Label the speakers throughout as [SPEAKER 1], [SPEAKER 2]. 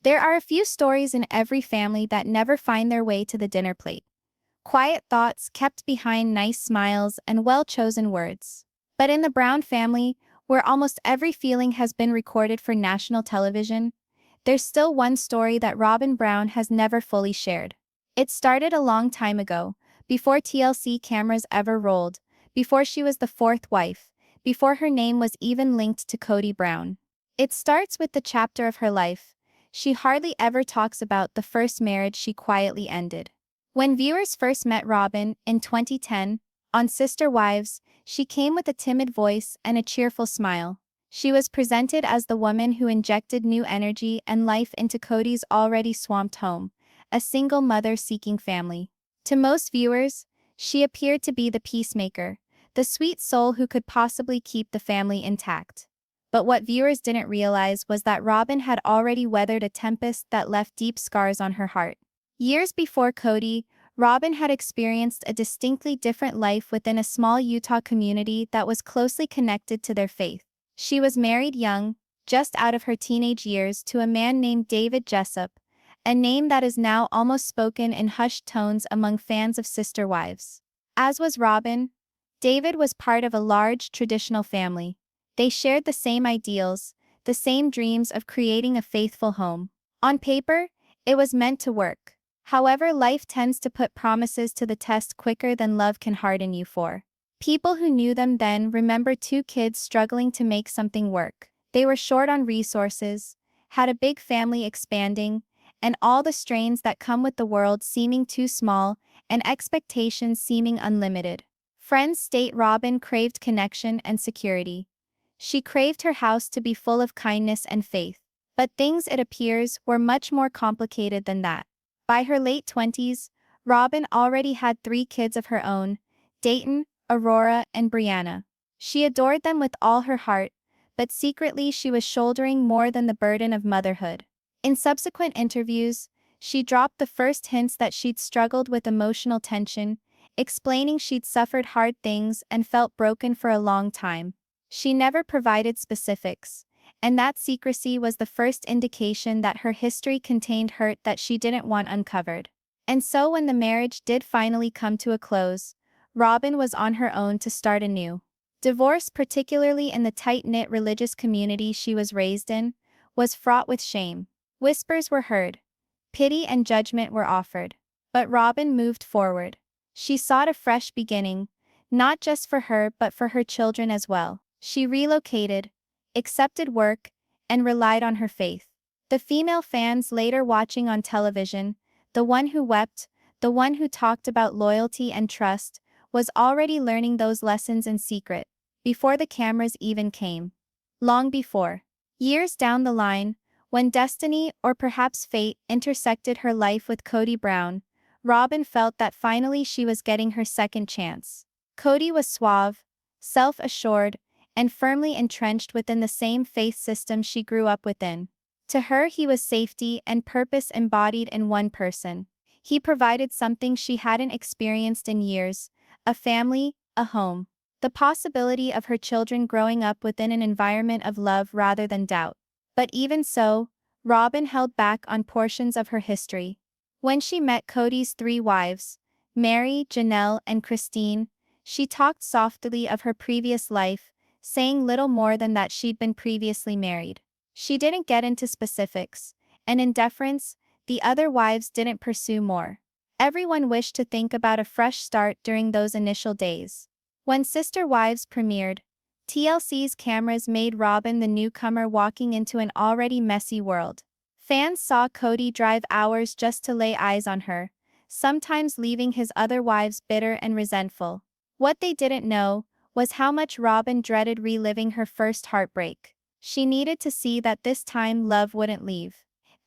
[SPEAKER 1] There are a few stories in every family that never find their way to the dinner plate. Quiet thoughts kept behind nice smiles and well-chosen words. But in the Brown family, where almost every feeling has been recorded for national television, there's still one story that Robyn Brown has never fully shared. It started a long time ago, before TLC cameras ever rolled, before she was the fourth wife, before her name was even linked to Kody Brown. It starts with the chapter of her life. She hardly ever talks about the first marriage she quietly ended. When viewers first met Robyn in 2010, on Sister Wives, she came with a timid voice and a cheerful smile. She was presented as the woman who injected new energy and life into Kody's already swamped home, a single mother seeking family. To most viewers, she appeared to be the peacemaker, the sweet soul who could possibly keep the family intact. But what viewers didn't realize was that Robyn had already weathered a tempest that left deep scars on her heart. Years before Kody, Robyn had experienced a distinctly different life within a small Utah community that was closely connected to their faith. She was married young, just out of her teenage years, to a man named David Jessup, a name that is now almost spoken in hushed tones among fans of Sister Wives. As was Robyn, David was part of a large traditional family. They shared the same ideals, the same dreams of creating a faithful home. On paper, it was meant to work. However, life tends to put promises to the test quicker than love can harden you for. People who knew them then remember two kids struggling to make something work. They were short on resources, had a big family expanding, and all the strains that come with the world seeming too small and expectations seeming unlimited. Friends state Robyn craved connection and security. She craved her house to be full of kindness and faith. But things, it appears, were much more complicated than that. By her late 20s, Robyn already had 3 kids of her own: Dayton, Aurora, and Brianna. She adored them with all her heart, but secretly she was shouldering more than the burden of motherhood. In subsequent interviews, she dropped the first hints that she'd struggled with emotional tension, explaining she'd suffered hard things and felt broken for a long time. She never provided specifics, and that secrecy was the first indication that her history contained hurt that she didn't want uncovered. And so when the marriage did finally come to a close, Robyn was on her own to start anew. Divorce, particularly in the tight-knit religious community she was raised in, was fraught with shame. Whispers were heard. Pity and judgment were offered. But Robyn moved forward. She sought a fresh beginning, not just for her but for her children as well. She relocated, accepted work, and relied on her faith. The female fans later watching on television, the one who wept, the one who talked about loyalty and trust, was already learning those lessons in secret, before the cameras even came. Long before. Years down the line, when destiny, or perhaps fate, intersected her life with Kody Brown, Robyn felt that finally she was getting her second chance. Kody was suave, self-assured, and firmly entrenched within the same faith system she grew up within. To her, he was safety and purpose embodied in one person. He provided something she hadn't experienced in years: a family, a home, the possibility of her children growing up within an environment of love rather than doubt. But even so, Robyn held back on portions of her history. When she met Kody's 3 wives, Mary, Janelle, and Christine, she talked softly of her previous life, saying little more than that she'd been previously married. She didn't get into specifics, and in deference, the other wives didn't pursue more. Everyone wished to think about a fresh start during those initial days. When Sister Wives premiered, TLC's cameras made Robyn the newcomer walking into an already messy world. Fans saw Kody drive hours just to lay eyes on her, sometimes leaving his other wives bitter and resentful. What they didn't know was how much Robyn dreaded reliving her first heartbreak. She needed to see that this time love wouldn't leave.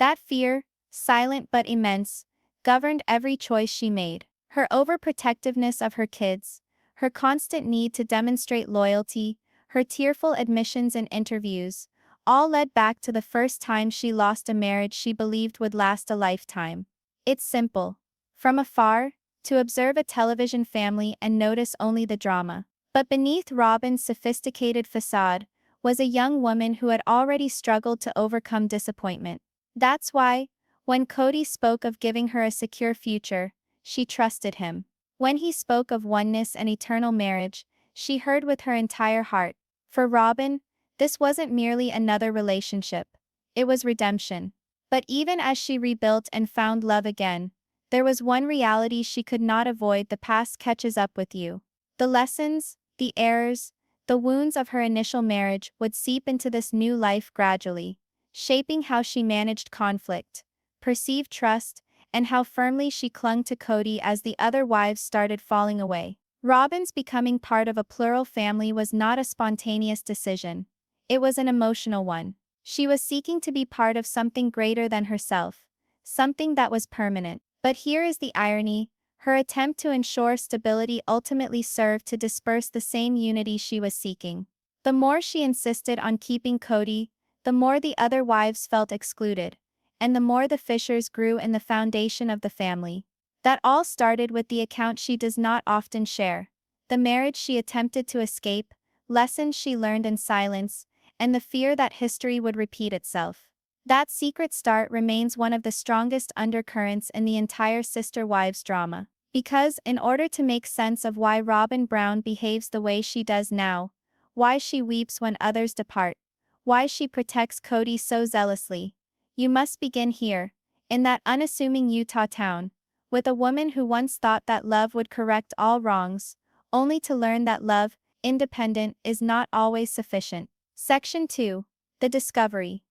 [SPEAKER 1] That fear, silent but immense, governed every choice she made. Her overprotectiveness of her kids, her constant need to demonstrate loyalty, her tearful admissions in interviews, all led back to the first time she lost a marriage she believed would last a lifetime. It's simple. From afar, to observe a television family and notice only the drama. But beneath Robyn's sophisticated facade was a young woman who had already struggled to overcome disappointment. That's why, when Kody spoke of giving her a secure future, she trusted him. When he spoke of oneness and eternal marriage, she heard with her entire heart. For Robyn, this wasn't merely another relationship. It was redemption. But even as she rebuilt and found love again, there was one reality she could not avoid: the past catches up with you. The lessons, the errors, the wounds of her initial marriage would seep into this new life gradually, shaping how she managed conflict, perceived trust, and how firmly she clung to Kody as the other wives started falling away. Robyn's becoming part of a plural family was not a spontaneous decision. It was an emotional one. She was seeking to be part of something greater than herself, something that was permanent. But here is the irony: her attempt to ensure stability ultimately served to disperse the same unity she was seeking. The more she insisted on keeping Kody, the more the other wives felt excluded, and the more the fissures grew in the foundation of the family. That all started with the account she does not often share: the marriage she attempted to escape, lessons she learned in silence, and the fear that history would repeat itself. That secret start remains one of the strongest undercurrents in the entire Sister Wives drama. Because, in order to make sense of why Robyn Brown behaves the way she does now, why she weeps when others depart, why she protects Kody so zealously, you must begin here, in that unassuming Utah town, with a woman who once thought that love would correct all wrongs, only to learn that love, independent, is not always sufficient. Section 2. The Discovery.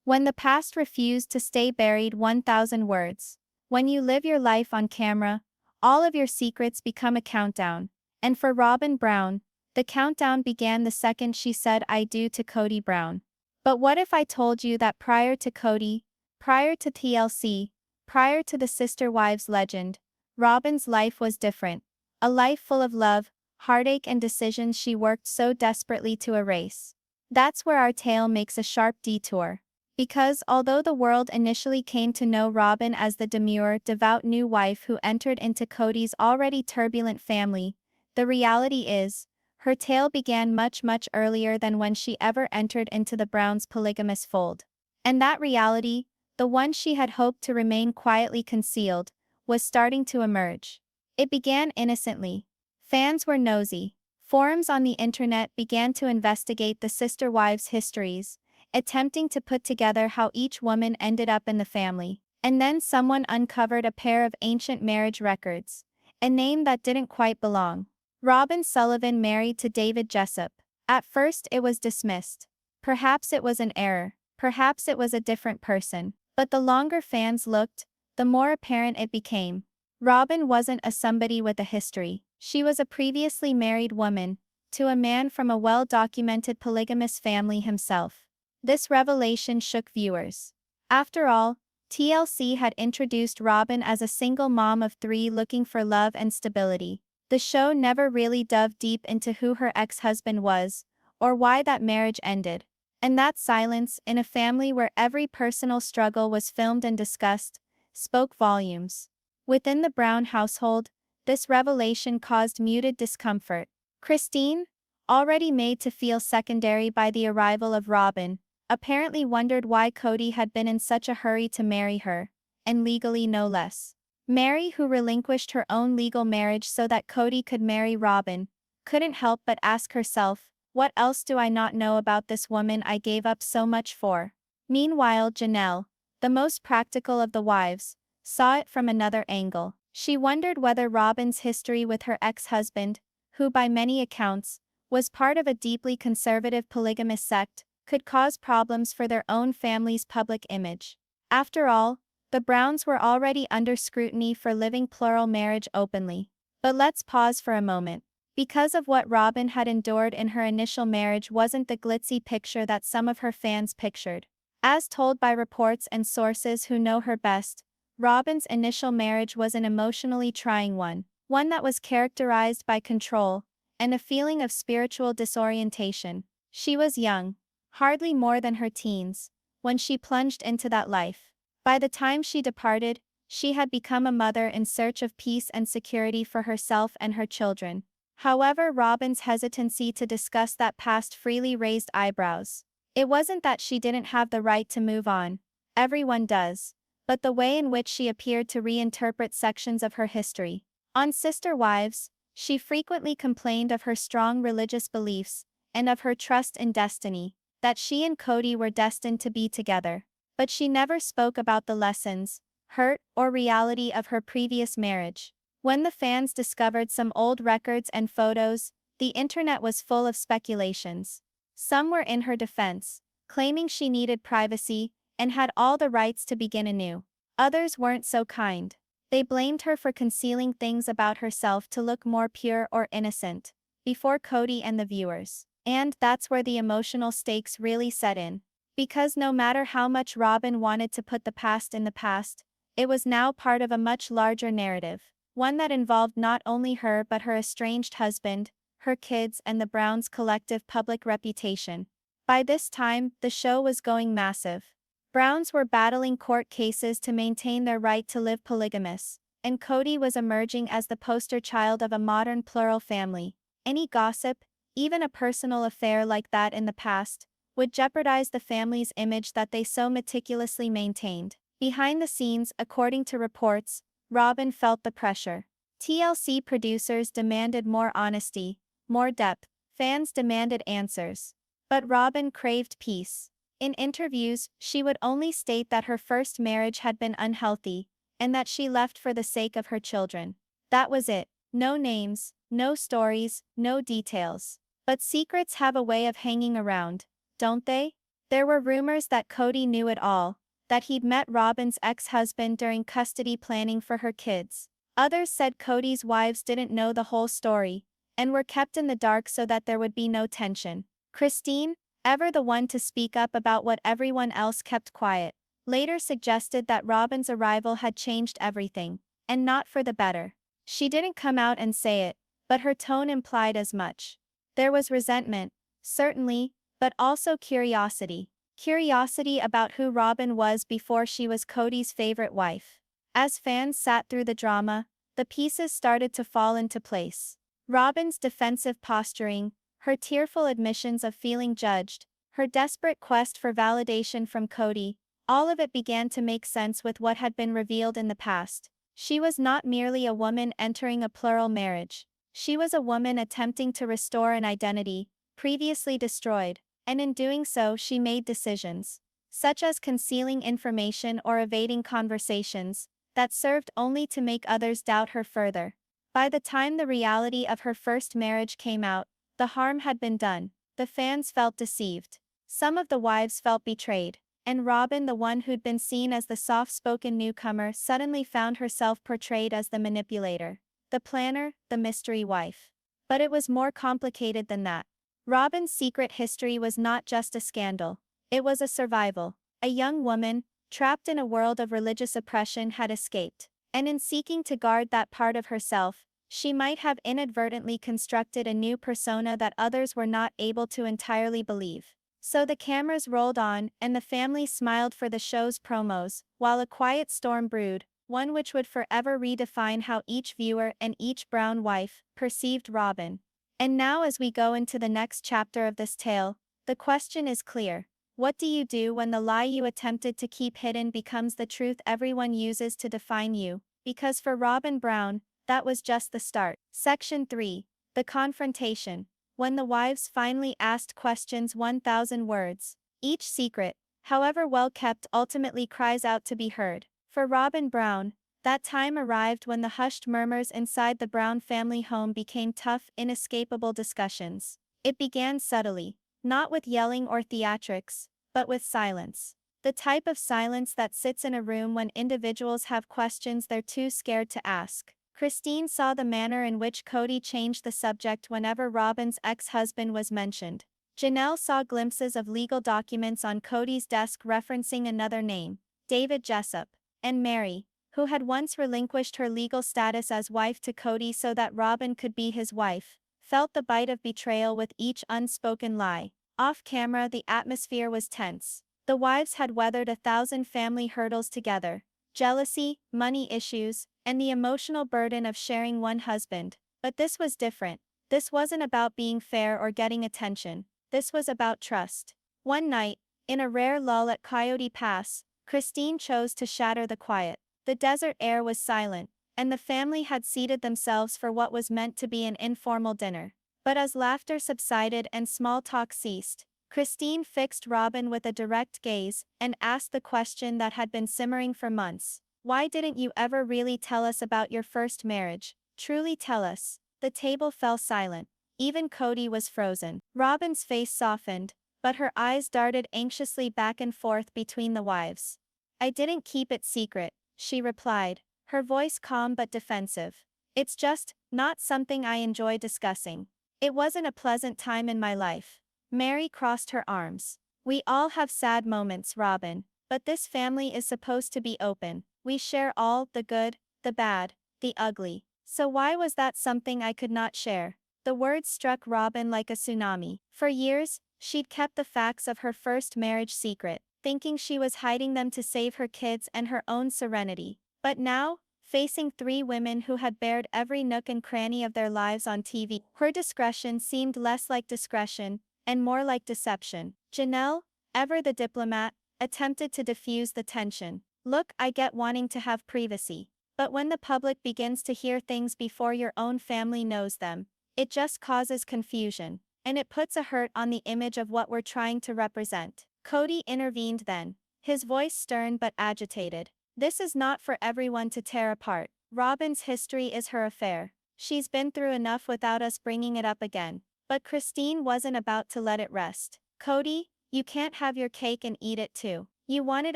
[SPEAKER 1] When the past refused to stay buried 1,000 words. When you live your life on camera, all of your secrets become a countdown. And for Robyn Brown, the countdown began the second she said "I do" to Kody Brown. But what if I told you that prior to Kody, prior to TLC, prior to the Sister Wives legend, Robyn's life was different. A life full of love, heartache, and decisions she worked so desperately to erase. That's where our tale makes a sharp detour. Because although the world initially came to know Robyn as the demure, devout new wife who entered into Kody's already turbulent family, the reality is, her tale began much earlier than when she ever entered into the Browns' polygamous fold. And that reality, the one she had hoped to remain quietly concealed, was starting to emerge. It began innocently. Fans were nosy. Forums on the internet began to investigate the Sister Wives' histories, attempting to put together how each woman ended up in the family. And then someone uncovered a pair of ancient marriage records, a name that didn't quite belong. Robyn Sullivan married to David Jessup. At first it was dismissed. Perhaps it was an error, perhaps it was a different person. But the longer fans looked, the more apparent it became. Robyn wasn't a somebody with a history. She was a previously married woman, to a man from a well-documented polygamous family himself. This revelation shook viewers. After all, TLC had introduced Robyn as a single mom of 3 looking for love and stability. The show never really dove deep into who her ex-husband was, or why that marriage ended. And that silence, in a family where every personal struggle was filmed and discussed, spoke volumes. Within the Brown household, this revelation caused muted discomfort. Christine, already made to feel secondary by the arrival of Robyn, apparently wondered why Kody had been in such a hurry to marry her, and legally no less. Mary, who relinquished her own legal marriage so that Kody could marry Robyn, couldn't help but ask herself, what else do I not know about this woman I gave up so much for? Meanwhile, Janelle, the most practical of the wives, saw it from another angle. She wondered whether Robyn's history with her ex-husband, who by many accounts, was part of a deeply conservative polygamous sect, could cause problems for their own family's public image. After all, the Browns were already under scrutiny for living plural marriage openly. But let's pause for a moment. Because of what Robyn had endured in her initial marriage wasn't the glitzy picture that some of her fans pictured. As told by reports and sources who know her best, Robyn's initial marriage was an emotionally trying one that was characterized by control and a feeling of spiritual disorientation. She was young, hardly more than her teens, when she plunged into that life. By the time she departed, she had become a mother in search of peace and security for herself and her children. However, Robyn's hesitancy to discuss that past freely raised eyebrows. It wasn't that she didn't have the right to move on. everyone does, but the way in which she appeared to reinterpret sections of her history. On Sister Wives, she frequently complained of her strong religious beliefs, and of her trust in destiny, that she and Kody were destined to be together. But she never spoke about the lessons, hurt, or reality of her previous marriage. When the fans discovered some old records and photos, the internet was full of speculations. Some were in her defense, claiming she needed privacy and had all the rights to begin anew. Others weren't so kind. They blamed her for concealing things about herself to look more pure or innocent before Kody and the viewers. And that's where the emotional stakes really set in. Because no matter how much Robyn wanted to put the past in the past, it was now part of a much larger narrative, one that involved not only her but her estranged husband, her kids, and the Browns' collective public reputation. By this time, the show was going massive. Browns were battling court cases to maintain their right to live polygamous, and Kody was emerging as the poster child of a modern plural family. Any gossip, even a personal affair like that in the past, would jeopardize the family's image that they so meticulously maintained. Behind the scenes, according to reports, Robyn felt the pressure. TLC producers demanded more honesty, more depth. Fans demanded answers. But Robyn craved peace. In interviews, she would only state that her first marriage had been unhealthy, and that she left for the sake of her children. That was it. No names, no stories, no details. But secrets have a way of hanging around, don't they? There were rumors that Kody knew it all, that he'd met Robyn's ex-husband during custody planning for her kids. Others said Kody's wives didn't know the whole story, and were kept in the dark so that there would be no tension. Christine, ever the one to speak up about what everyone else kept quiet, later suggested that Robyn's arrival had changed everything, and not for the better. She didn't come out and say it, but her tone implied as much. There was resentment, certainly, but also curiosity. Curiosity about who Robyn was before she was Kody's favorite wife. As fans sat through the drama, the pieces started to fall into place. Robyn's defensive posturing, her tearful admissions of feeling judged, her desperate quest for validation from Kody, all of it began to make sense with what had been revealed in the past. She was not merely a woman entering a plural marriage. She was a woman attempting to restore an identity previously destroyed, and in doing so she made decisions, such as concealing information or evading conversations, that served only to make others doubt her further. By the time the reality of her first marriage came out, the harm had been done. The fans felt deceived. Some of the wives felt betrayed, and Robyn, the one who'd been seen as the soft-spoken newcomer, suddenly found herself portrayed as the manipulator, the planner, the mystery wife. But it was more complicated than that. Robyn's secret history was not just a scandal. It was a survival. A young woman, trapped in a world of religious oppression, had escaped. And in seeking to guard that part of herself, she might have inadvertently constructed a new persona that others were not able to entirely believe. So the cameras rolled on, and the family smiled for the show's promos, while a quiet storm brewed, one which would forever redefine how each viewer and each Brown wife perceived Robyn. And now, as we go into the next chapter of this tale, the question is clear. What do you do when the lie you attempted to keep hidden becomes the truth everyone uses to define you? Because for Robyn Brown, that was just the start. Section 3. The Confrontation. When the wives finally asked questions 1,000 words. Each secret, however well kept, ultimately cries out to be heard. For Robyn Brown, that time arrived when the hushed murmurs inside the Brown family home became tough, inescapable discussions. It began subtly, not with yelling or theatrics, but with silence. The type of silence that sits in a room when individuals have questions they're too scared to ask. Christine saw the manner in which Kody changed the subject whenever Robyn's ex-husband was mentioned. Janelle saw glimpses of legal documents on Kody's desk referencing another name, David Jessup. And Mary, who had once relinquished her legal status as wife to Kody so that Robyn could be his wife, felt the bite of betrayal with each unspoken lie. Off camera, the atmosphere was tense. The wives had weathered 1,000 family hurdles together: jealousy, money issues, and the emotional burden of sharing one husband. But this was different. This wasn't about being fair or getting attention. This was about trust. One night, in a rare lull at Coyote Pass, Christine chose to shatter the quiet. The desert air was silent, and the family had seated themselves for what was meant to be an informal dinner. But as laughter subsided and small talk ceased, Christine fixed Robyn with a direct gaze and asked the question that had been simmering for months. Why didn't you ever really tell us about your first marriage? Truly tell us. The table fell silent. Even Kody was frozen. Robyn's face softened, but her eyes darted anxiously back and forth between the wives. I didn't keep it secret, she replied, her voice calm but defensive. It's just not something I enjoy discussing. It wasn't a pleasant time in my life. Mary crossed her arms. We all have sad moments, Robyn, but this family is supposed to be open. We share all, the good, the bad, the ugly. So why was that something I could not share? The words struck Robyn like a tsunami. For years, she'd kept the facts of her first marriage secret, thinking she was hiding them to save her kids and her own serenity. But now, facing three women who had bared every nook and cranny of their lives on TV, her discretion seemed less like discretion and more like deception. Janelle, ever the diplomat, attempted to diffuse the tension. Look, I get wanting to have privacy. But when the public begins to hear things before your own family knows them, it just causes confusion, and it puts a hurt on the image of what we're trying to represent. Kody intervened then, his voice stern but agitated. This is not for everyone to tear apart. Robyn's history is her affair. She's been through enough without us bringing it up again. But Christine wasn't about to let it rest. Kody, you can't have your cake and eat it too. You wanted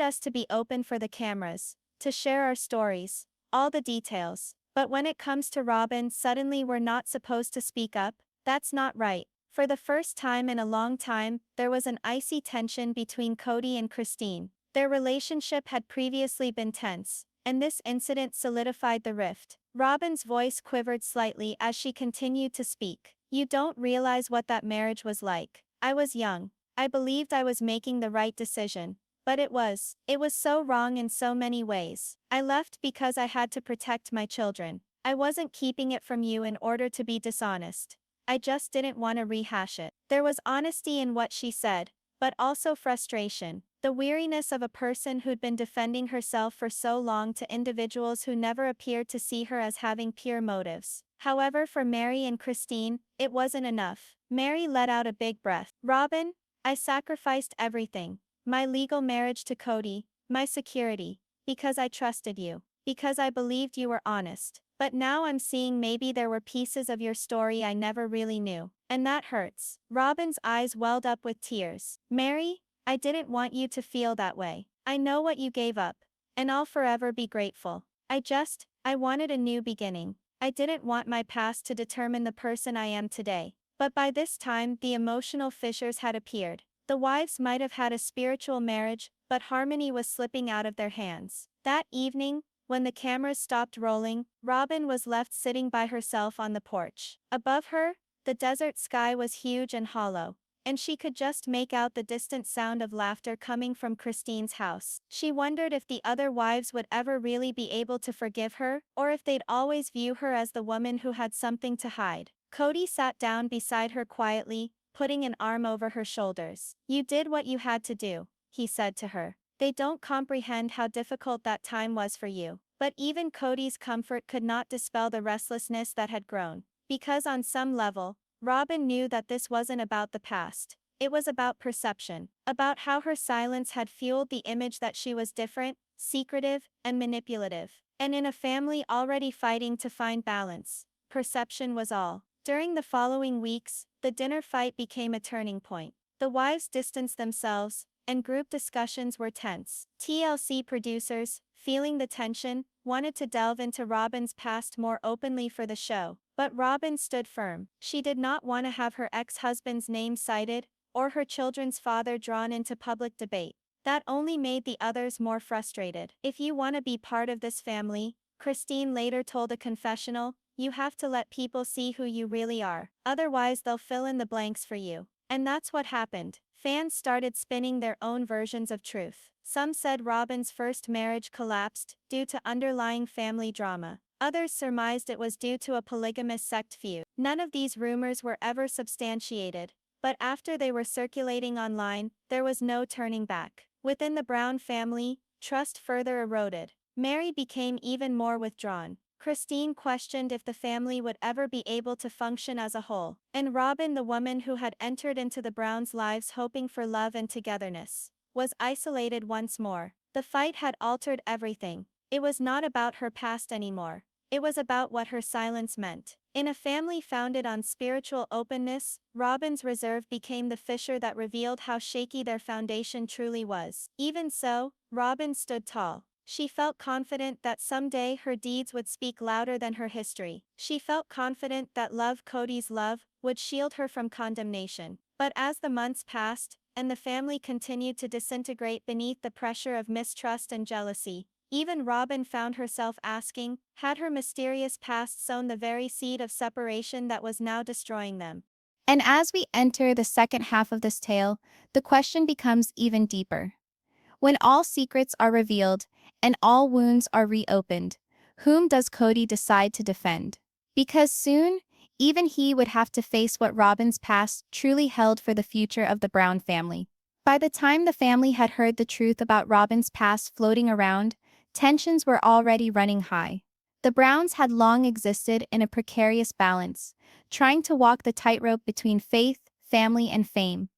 [SPEAKER 1] us to be open for the cameras, to share our stories, all the details. But when it comes to Robyn, suddenly we're not supposed to speak up? That's not right. For the first time in a long time, there was an icy tension between Kody and Christine. Their relationship had previously been tense, and this incident solidified the rift. Robyn's voice quivered slightly as she continued to speak. You don't realize what that marriage was like. I was young. I believed I was making the right decision. But it was so wrong in so many ways. I left because I had to protect my children. I wasn't keeping it from you in order to be dishonest. I just didn't want to rehash it. There was honesty in what she said, but also frustration. The weariness of a person who'd been defending herself for so long to individuals who never appeared to see her as having pure motives. However, for Mary and Christine, it wasn't enough. Mary let out a big breath. Robyn, I sacrificed everything. My legal marriage to Kody, my security, because I trusted you, because I believed you were honest. But now I'm seeing maybe there were pieces of your story I never really knew. And that hurts. Robyn's eyes welled up with tears. Mary, I didn't want you to feel that way. I know what you gave up, and I'll forever be grateful. I wanted a new beginning. I didn't want my past to determine the person I am today. But by this time, the emotional fissures had appeared. The wives might have had a spiritual marriage, but harmony was slipping out of their hands. That evening, when the cameras stopped rolling, Robyn was left sitting by herself on the porch. Above her, the desert sky was huge and hollow, and she could just make out the distant sound of laughter coming from Christine's house. She wondered if the other wives would ever really be able to forgive her, or if they'd always view her as the woman who had something to hide. Kody sat down beside her quietly, putting an arm over her shoulders. You did what you had to do, he said to her. They don't comprehend how difficult that time was for you. But even Kody's comfort could not dispel the restlessness that had grown. Because on some level, Robyn knew that this wasn't about the past. It was about perception, about how her silence had fueled the image that she was different, secretive, and manipulative. And in a family already fighting to find balance, perception was all. During the following weeks, the dinner fight became a turning point. The wives distanced themselves, and group discussions were tense. TLC producers, feeling the tension, wanted to delve into Robyn's past more openly for the show. But Robyn stood firm. She did not want to have her ex-husband's name cited, or her children's father drawn into public debate. That only made the others more frustrated. If you want to be part of this family, Christine later told a confessional, you have to let people see who you really are. Otherwise they'll fill in the blanks for you. And that's what happened. Fans started spinning their own versions of truth. Some said Robyn's first marriage collapsed due to underlying family drama. Others surmised it was due to a polygamous sect feud. None of these rumors were ever substantiated, but after they were circulating online, there was no turning back. Within the Brown family, trust further eroded. Mary became even more withdrawn. Christine questioned if the family would ever be able to function as a whole. And Robyn, the woman who had entered into the Browns' lives hoping for love and togetherness, was isolated once more. The fight had altered everything. It was not about her past anymore. It was about what her silence meant. In a family founded on spiritual openness, Robyn's reserve became the fissure that revealed how shaky their foundation truly was. Even so, Robyn stood tall. She felt confident that someday her deeds would speak louder than her history. She felt confident that Kody's love, would shield her from condemnation. But as the months passed, and the family continued to disintegrate beneath the pressure of mistrust and jealousy, even Robyn found herself asking, had her mysterious past sown the very seed of separation that was now destroying them? And as we enter the second half of this tale, the question becomes even deeper. When all secrets are revealed, and all wounds are reopened, whom does Kody decide to defend? Because soon, even he would have to face what Robyn's past truly held for the future of the Brown family. By the time the family had heard the truth about Robyn's past floating around, tensions were already running high. The Browns had long existed in a precarious balance, trying to walk the tightrope between faith, family, and fame.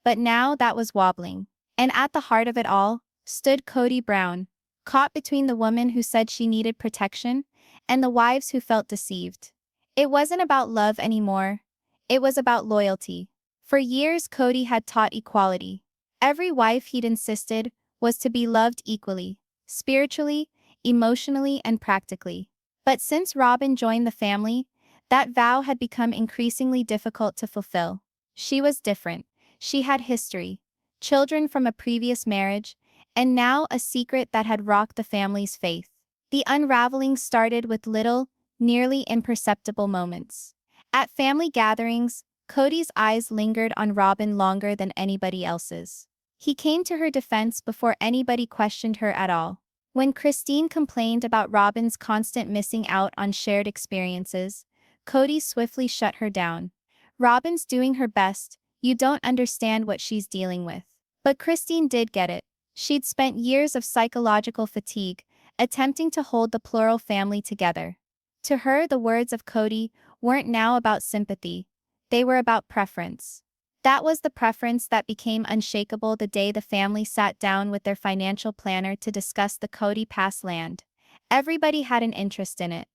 [SPEAKER 1] But now that was wobbling. And at the heart of it all, stood Kody Brown, caught between the woman who said she needed protection and the wives who felt deceived. It wasn't about love anymore. It was about loyalty. For years, Kody had taught equality. Every wife, he'd insisted, was to be loved equally, spiritually, emotionally, and practically. But since Robyn joined the family, that vow had become increasingly difficult to fulfill. She was different. She had history, children from a previous marriage, and now a secret that had rocked the family's faith. The unraveling started with little, nearly imperceptible moments. At family gatherings, Kody's eyes lingered on Robyn longer than anybody else's. He came to her defense before anybody questioned her at all. When Christine complained about Robyn's constant missing out on shared experiences, Kody swiftly shut her down. Robyn's doing her best, you don't understand what she's dealing with. But Christine did get it. She'd spent years of psychological fatigue, attempting to hold the plural family together. To her, the words of Kody weren't now about sympathy. They were about preference. That was the preference that became unshakable the day the family sat down with their financial planner to discuss the Kody Pass land. Everybody had an interest in it.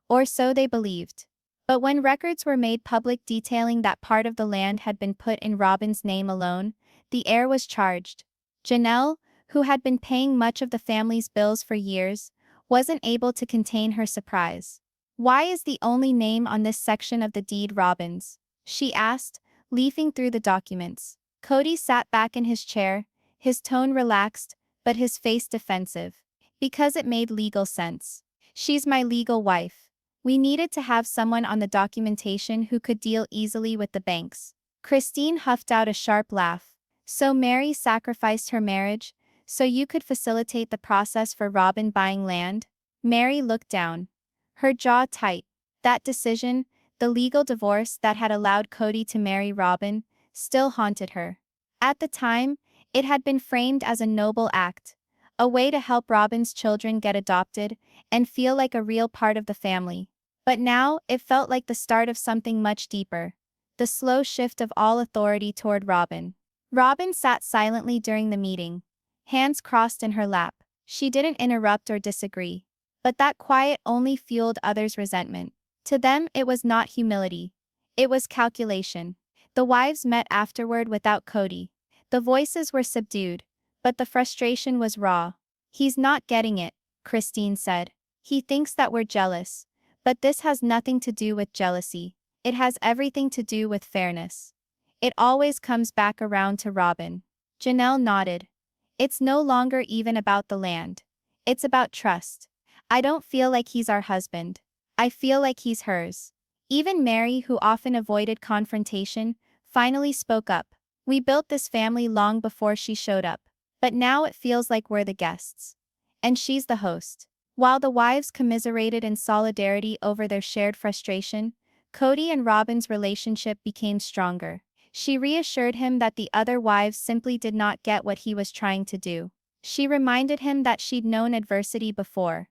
[SPEAKER 1] Or so they believed. But when records were made public detailing that part of the land had been put in Robyn's name alone, the air was charged. Janelle, who had been paying much of the family's bills for years, wasn't able to contain her surprise. "Why is the only name on this section of the deed Robyn's?" she asked, leafing through the documents. Kody sat back in his chair, his tone relaxed, but his face defensive. "Because it made legal sense. She's my legal wife. We needed to have someone on the documentation who could deal easily with the banks." Christine huffed out a sharp laugh. "So Mary sacrificed her marriage, so you could facilitate the process for Robyn buying land?" Mary looked down, her jaw tight. That decision, the legal divorce that had allowed Kody to marry Robyn, still haunted her. At the time, it had been framed as a noble act, a way to help Robyn's children get adopted and feel like a real part of the family. But now, it felt like the start of something much deeper, the slow shift of all authority toward Robyn. Robyn sat silently during the meeting, hands crossed in her lap. She didn't interrupt or disagree. But that quiet only fueled others' resentment. To them, it was not humility. It was calculation. The wives met afterward without Kody. The voices were subdued, but the frustration was raw. "He's not getting it," Christine said. "He thinks that we're jealous. But this has nothing to do with jealousy. It has everything to do with fairness. It always comes back around to Robyn." Janelle nodded. "It's no longer even about the land. It's about trust. I don't feel like he's our husband. I feel like he's hers." Even Mary, who often avoided confrontation, finally spoke up. "We built this family long before she showed up. But now it feels like we're the guests. And she's the host." While the wives commiserated in solidarity over their shared frustration, Kody and Robyn's relationship became stronger. She reassured him that the other wives simply did not get what he was trying to do. She reminded him that she'd known adversity before,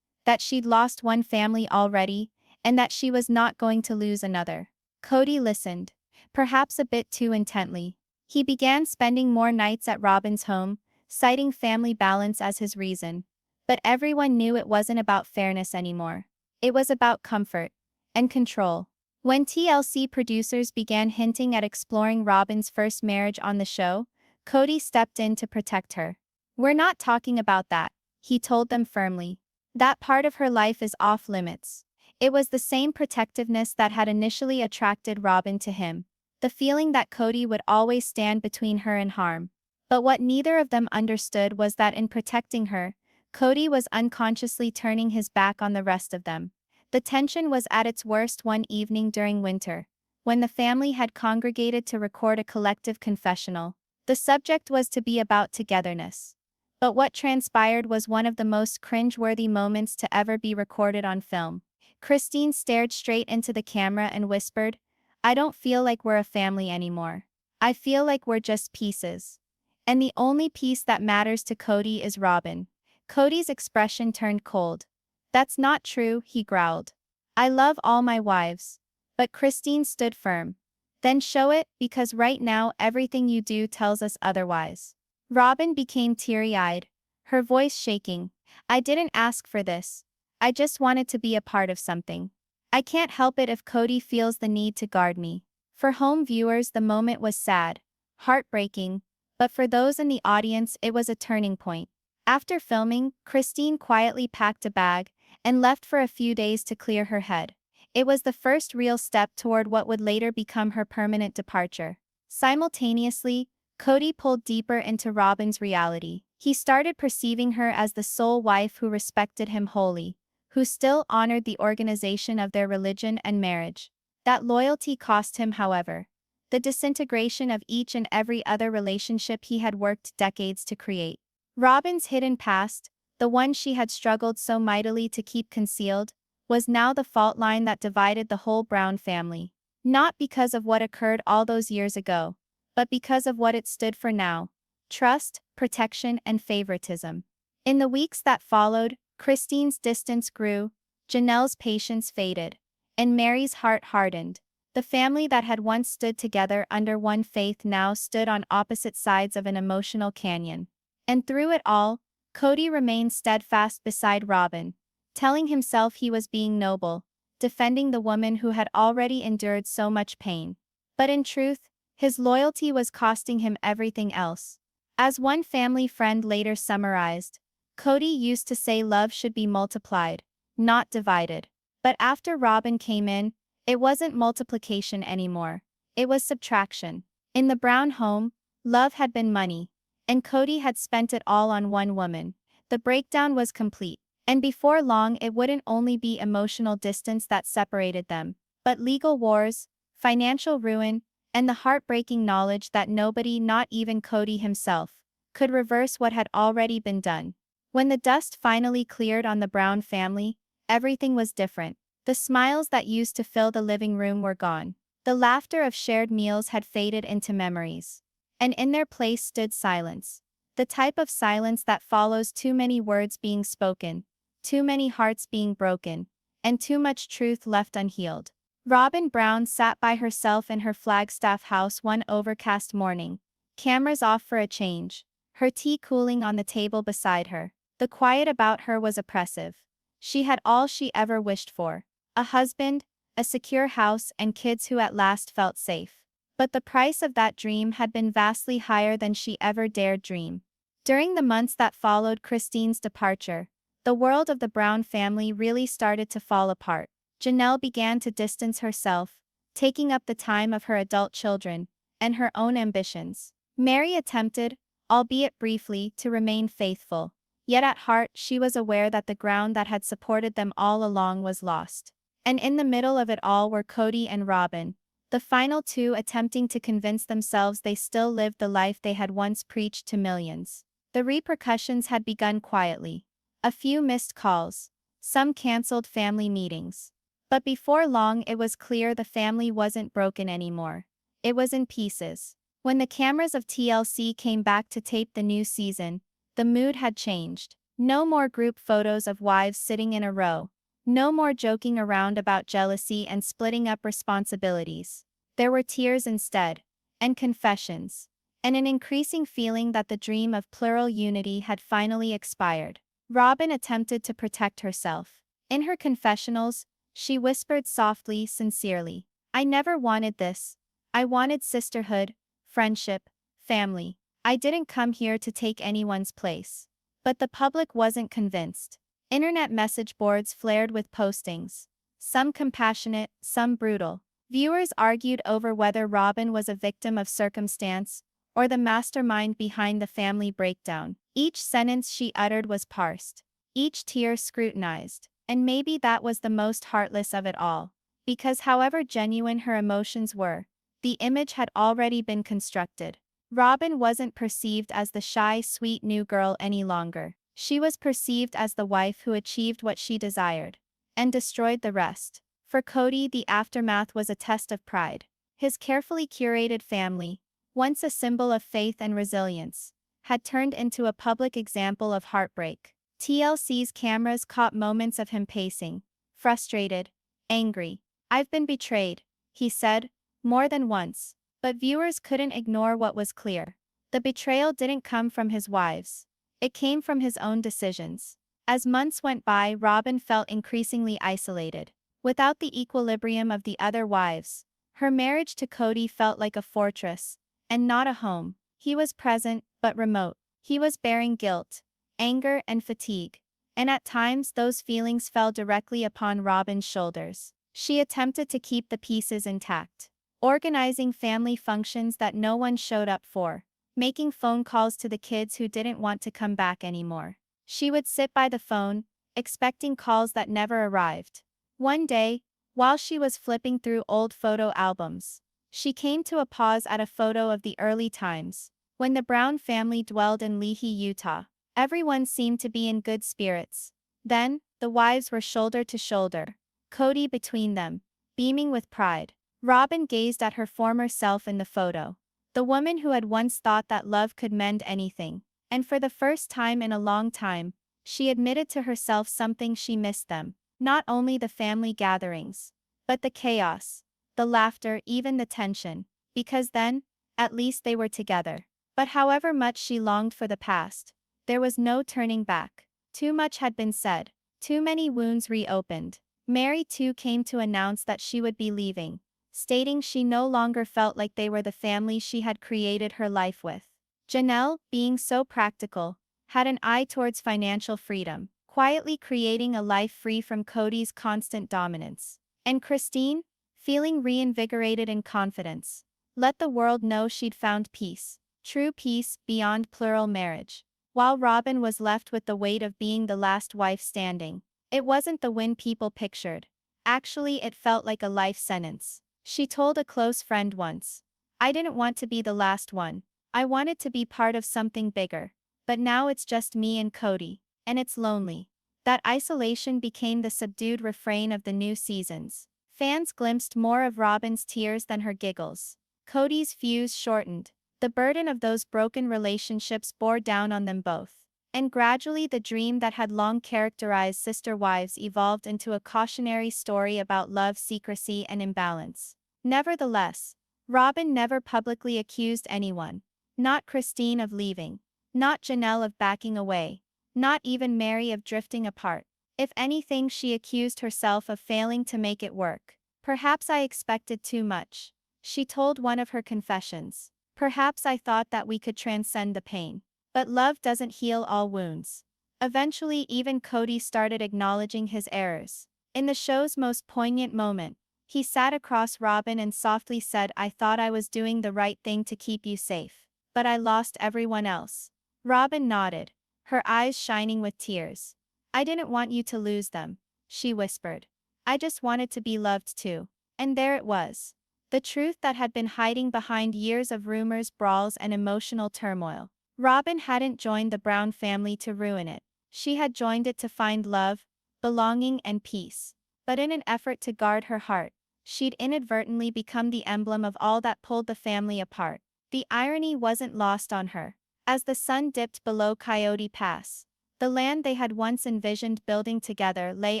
[SPEAKER 1] that she'd lost one family already, and that she was not going to lose another. Kody listened, perhaps a bit too intently. He began spending more nights at Robyn's home, citing family balance as his reason. But everyone knew it wasn't about fairness anymore. It was about comfort and control. When TLC producers began hinting at exploring Robyn's first marriage on the show, Kody stepped in to protect her. "We're not talking about that," he told them firmly. "That part of her life is off limits." It was the same protectiveness that had initially attracted Robyn to him, the feeling that Kody would always stand between her and harm. But what neither of them understood was that in protecting her, Kody was unconsciously turning his back on the rest of them. The tension was at its worst one evening during winter, when the family had congregated to record a collective confessional. The subject was to be about togetherness. But what transpired was one of the most cringe-worthy moments to ever be recorded on film. Christine stared straight into the camera and whispered, "I don't feel like we're a family anymore. I feel like we're just pieces. And the only piece that matters to Kody is Robyn." Kody's expression turned cold. "That's not true," he growled. "I love all my wives." But Christine stood firm. "Then show it, because right now everything you do tells us otherwise." Robyn became teary-eyed, her voice shaking. "I didn't ask for this. I just wanted to be a part of something. I can't help it if Kody feels the need to guard me." For home viewers, the moment was sad, heartbreaking, but for those in the audience, it was a turning point. After filming, Christine quietly packed a bag and left for a few days to clear her head. It was the first real step toward what would later become her permanent departure. Simultaneously, Kody pulled deeper into Robyn's reality. He started perceiving her as the sole wife who respected him wholly, who still honored the organization of their religion and marriage. That loyalty cost him, however, the disintegration of each and every other relationship he had worked decades to create. Robyn's hidden past, the one she had struggled so mightily to keep concealed, was now the fault line that divided the whole Brown family. Not because of what occurred all those years ago, but because of what it stood for now: trust, protection, and favoritism. In the weeks that followed, Christine's distance grew, Janelle's patience faded, and Mary's heart hardened. The family that had once stood together under one faith now stood on opposite sides of an emotional canyon. And through it all, Kody remained steadfast beside Robyn, telling himself he was being noble, defending the woman who had already endured so much pain. But in truth, his loyalty was costing him everything else. As one family friend later summarized, "Kody used to say love should be multiplied, not divided. But after Robyn came in, it wasn't multiplication anymore. It was subtraction." In the Brown home, love had been money, and Kody had spent it all on one woman. The breakdown was complete, and before long it wouldn't only be emotional distance that separated them, but legal wars, financial ruin, and the heartbreaking knowledge that nobody, not even Kody himself, could reverse what had already been done. When the dust finally cleared on the Brown family, everything was different. The smiles that used to fill the living room were gone. The laughter of shared meals had faded into memories. And in their place stood silence. The type of silence that follows too many words being spoken, too many hearts being broken, and too much truth left unhealed. Robyn Brown sat by herself in her Flagstaff house one overcast morning, cameras off for a change, her tea cooling on the table beside her. The quiet about her was oppressive. She had all she ever wished for: a husband, a secure house, and kids who at last felt safe. But the price of that dream had been vastly higher than she ever dared dream. During the months that followed Christine's departure, the world of the Brown family really started to fall apart. Janelle began to distance herself, taking up the time of her adult children and her own ambitions. Mary attempted, albeit briefly, to remain faithful, yet at heart she was aware that the ground that had supported them all along was lost. And in the middle of it all were Kody and Robyn, the final two attempting to convince themselves they still lived the life they had once preached to millions. The repercussions had begun quietly. A few missed calls, some canceled family meetings. But before long it was clear the family wasn't broken anymore. It was in pieces. When the cameras of TLC came back to tape the new season, The mood had changed. No more group photos of wives sitting in a row. No more joking around about jealousy and splitting up responsibilities. There were tears instead, and confessions, and an increasing feeling that the dream of plural unity had finally expired. Robyn attempted to protect herself. In her confessionals, she whispered softly, sincerely, "I never wanted this. I wanted sisterhood, friendship, family. I didn't come here to take anyone's place." But the public wasn't convinced. Internet message boards flared with postings, some compassionate, some brutal. Viewers argued over whether Robyn was a victim of circumstance or the mastermind behind the family breakdown. Each sentence she uttered was parsed, each tear scrutinized, and maybe that was the most heartless of it all. Because however genuine her emotions were, the image had already been constructed. Robyn wasn't perceived as the shy, sweet new girl any longer. She was perceived as the wife who achieved what she desired and destroyed the rest. For Kody, the aftermath was a test of pride. His carefully curated family, once a symbol of faith and resilience, had turned into a public example of heartbreak. TLC's cameras caught moments of him pacing, frustrated, angry. "I've been betrayed," he said, more than once. But viewers couldn't ignore what was clear. The betrayal didn't come from his wives. It came from his own decisions. As months went by, Robyn felt increasingly isolated. Without the equilibrium of the other wives, her marriage to Kody felt like a fortress, and not a home. He was present, but remote. He was bearing guilt, anger, and fatigue. And at times those feelings fell directly upon Robyn's shoulders. She attempted to keep the pieces intact, organizing family functions that no one showed up for, making phone calls to the kids who didn't want to come back anymore. She would sit by the phone, expecting calls that never arrived. One day, while she was flipping through old photo albums, she came to a pause at a photo of the early times, when the Brown family dwelled in Lehi, Utah. Everyone seemed to be in good spirits. Then, the wives were shoulder to shoulder, Kody between them, beaming with pride. Robyn gazed at her former self in the photo, the woman who had once thought that love could mend anything, and for the first time in a long time, she admitted to herself something: she missed them. Not only the family gatherings, but the chaos, the laughter, even the tension, because then, at least they were together. But however much she longed for the past, there was no turning back. Too much had been said, too many wounds reopened. Mary too came to announce that she would be leaving, stating she no longer felt like they were the family she had created her life with. Janelle, being so practical, had an eye towards financial freedom, quietly creating a life free from Kody's constant dominance. And Christine, feeling reinvigorated in confidence, let the world know she'd found peace, true peace beyond plural marriage. While Robyn was left with the weight of being the last wife standing. It wasn't the win people pictured. Actually, it felt like a life sentence. She told a close friend once, "I didn't want to be the last one. I wanted to be part of something bigger. But now it's just me and Kody, and it's lonely." That isolation became the subdued refrain of the new seasons. Fans glimpsed more of Robyn's tears than her giggles. Kody's fuse shortened. The burden of those broken relationships bore down on them both. And gradually the dream that had long characterized sister wives evolved into a cautionary story about love, secrecy, and imbalance. Nevertheless, Robyn never publicly accused anyone. Not Christine of leaving. Not Janelle of backing away. Not even Mary of drifting apart. If anything, she accused herself of failing to make it work. "Perhaps I expected too much," she told one of her confessions. "Perhaps I thought that we could transcend the pain. But love doesn't heal all wounds." Eventually, even Kody started acknowledging his errors. In the show's most poignant moment, he sat across Robyn and softly said, "I thought I was doing the right thing to keep you safe. But I lost everyone else." Robyn nodded, her eyes shining with tears. "I didn't want you to lose them," she whispered. "I just wanted to be loved too." And there it was. The truth that had been hiding behind years of rumors, brawls, and emotional turmoil. Robyn hadn't joined the Brown family to ruin it. She had joined it to find love, belonging, and peace. But in an effort to guard her heart, she'd inadvertently become the emblem of all that pulled the family apart. The irony wasn't lost on her. As the sun dipped below Coyote Pass, the land they had once envisioned building together lay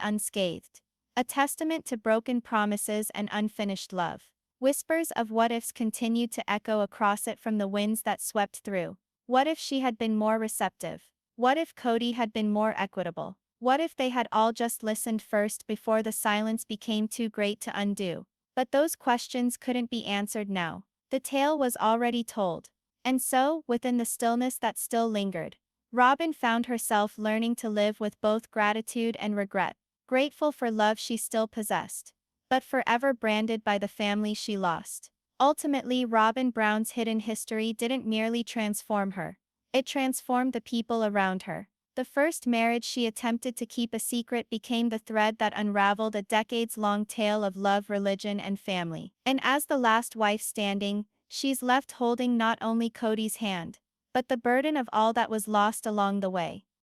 [SPEAKER 1] unscathed, a testament to broken promises and unfinished love. Whispers of what-ifs continued to echo across it from the winds that swept through. What if she had been more receptive? What if Kody had been more equitable? What if they had all just listened first before the silence became too great to undo? But those questions couldn't be answered now. The tale was already told. And so, within the stillness that still lingered, Robyn found herself learning to live with both gratitude and regret, grateful for love she still possessed, but forever branded by the family she lost. Ultimately, Robyn Brown's hidden history didn't merely transform her. It transformed the people around her. The first marriage she attempted to keep a secret became the thread that unraveled a decades-long tale of love, religion, and family. And as the last wife standing, she's left holding not only Kody's hand, but the burden of all that was lost along the way.